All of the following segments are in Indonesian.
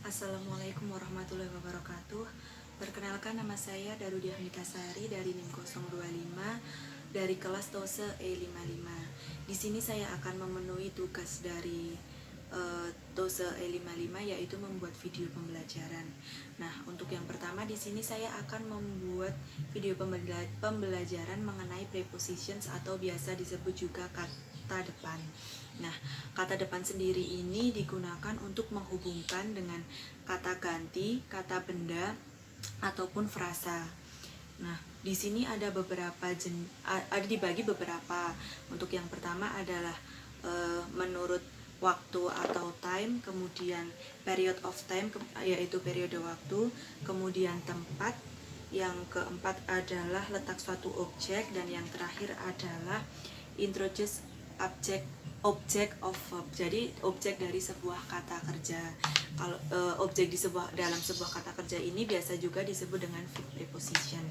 Assalamualaikum warahmatullahi wabarakatuh. Perkenalkan, nama saya Darudia Hamitasari dari NIM 025 dari kelas TOSE E55. Di sini saya akan memenuhi tugas dari TOSE E55, yaitu membuat video pembelajaran. Nah, untuk yang pertama di sini saya akan membuat video pembelajaran mengenai prepositions atau biasa disebut juga kata depan. Nah, kata depan sendiri ini digunakan untuk menghubungkan dengan kata ganti, kata benda, ataupun frasa. Nah, di sini ada dibagi beberapa. Untuk yang pertama adalah menurut waktu atau time, kemudian period of time, yaitu periode waktu, kemudian tempat, yang keempat adalah letak suatu objek, dan yang terakhir adalah introduce object of verb. Jadi objek dari sebuah kata kerja. Kalau objek dalam sebuah kata kerja ini biasa juga disebut dengan verb preposition.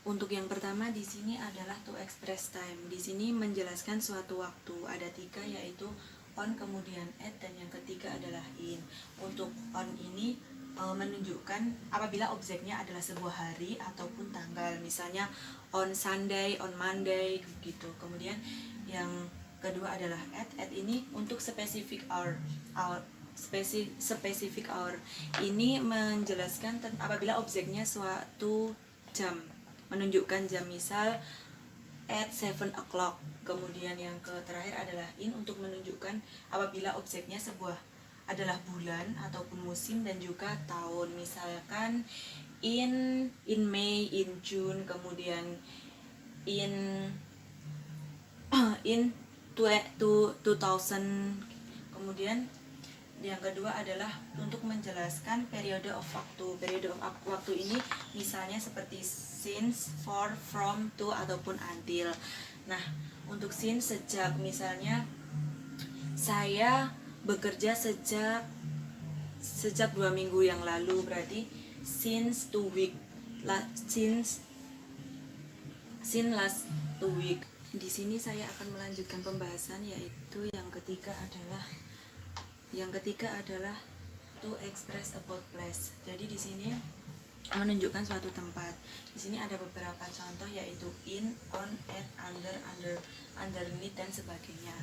Untuk yang pertama di sini adalah to express time. Di sini menjelaskan suatu waktu. Ada 3, yaitu on, kemudian at, dan yang ketiga adalah in. Untuk on ini menunjukkan apabila objeknya adalah sebuah hari ataupun tanggal, misalnya on Sunday, on Monday gitu. Kemudian yang kedua adalah at ini untuk specific hour. Specific hour ini menjelaskan apabila objeknya suatu jam, menunjukkan jam, misal at 7 o'clock. Kemudian yang terakhir adalah in untuk menunjukkan apabila objeknya adalah bulan ataupun musim dan juga tahun, misalkan in May, in June, kemudian in 2000. Kemudian yang kedua adalah untuk menjelaskan periode of waktu. Periode of waktu ini misalnya seperti since, for, from, to, ataupun until. Nah, untuk since, sejak, misalnya saya bekerja sejak 2 minggu yang lalu, berarti since 2 week, since last 2 week. Di sini saya akan melanjutkan pembahasan, yaitu yang ketiga adalah to express about place. Jadi di sini menunjukkan suatu tempat. Di sini ada beberapa contoh, yaitu in, on, at, under, underneath, dan sebagainya.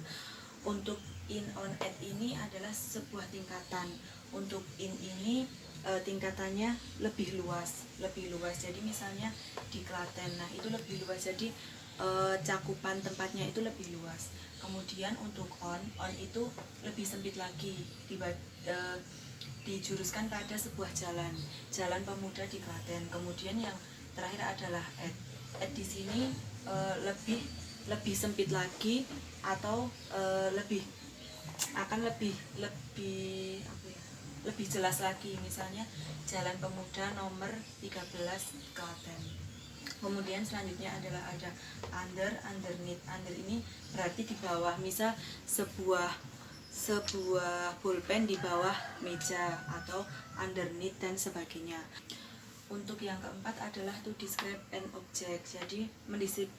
Untuk in, on, at ini adalah sebuah tingkatan. Untuk in ini tingkatannya lebih luas. Jadi misalnya di Klaten, nah itu lebih luas. Jadi cakupan tempatnya itu lebih luas. Kemudian untuk on itu lebih sempit lagi, dijuruskan pada sebuah jalan pemuda di Klaten. Kemudian yang terakhir adalah at di sini lebih sempit lagi, atau lebih jelas lagi, misalnya Jalan Pemuda nomor 13 Klaten. Kemudian selanjutnya adalah ada under, underneath. Under ini berarti di bawah, misal sebuah pulpen di bawah meja, atau underneath, dan sebagainya. Untuk yang keempat adalah to describe an object. Jadi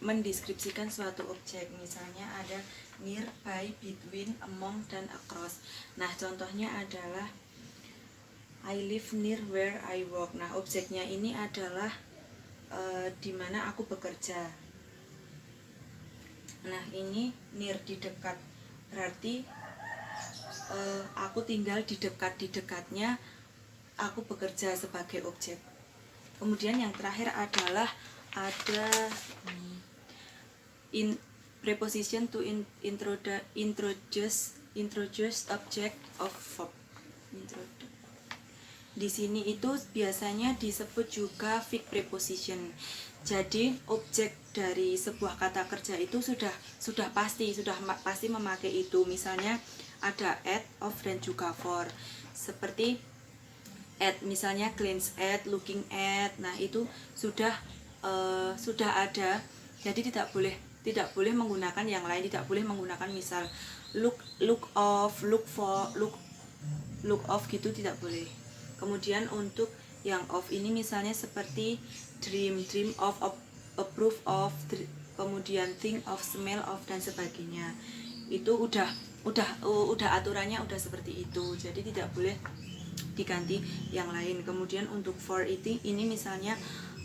mendeskripsikan suatu objek, misalnya ada near, by, between, among, dan across. Nah, contohnya adalah I live near where I work. Nah, objeknya ini adalah di mana aku bekerja. Nah, ini near, di dekat, berarti aku tinggal di dekatnya aku bekerja sebagai objek. Kemudian yang terakhir adalah ada preposition to introduce object of verb. Di sini itu biasanya disebut juga fixed preposition. Jadi objek dari sebuah kata kerja itu sudah pasti memakai itu. Misalnya ada at, of, dan juga for. Seperti at, misalnya glance at, looking at. Nah, itu sudah ada. Jadi tidak boleh menggunakan yang lain. Tidak boleh menggunakan misal look of, look for, look of gitu, tidak boleh. Kemudian untuk yang of ini misalnya seperti dream of, approve of, kemudian think of, smell of, dan sebagainya. Itu udah aturannya udah seperti itu. Jadi tidak boleh diganti yang lain. Kemudian untuk for ini misalnya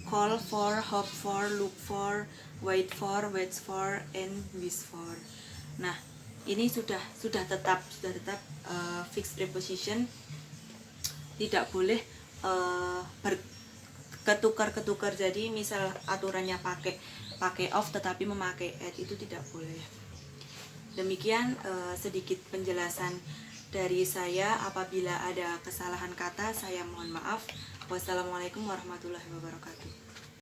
call for, hope for, look for, wait for, waits for, and wish for. Nah, ini sudah tetap fixed preposition, tidak boleh berketukar-ketukar. Jadi misal aturannya pakai of tetapi memakai at, itu tidak boleh. Demikian sedikit penjelasan dari saya. Apabila ada kesalahan kata, saya mohon maaf. Wassalamualaikum warahmatullahi wabarakatuh.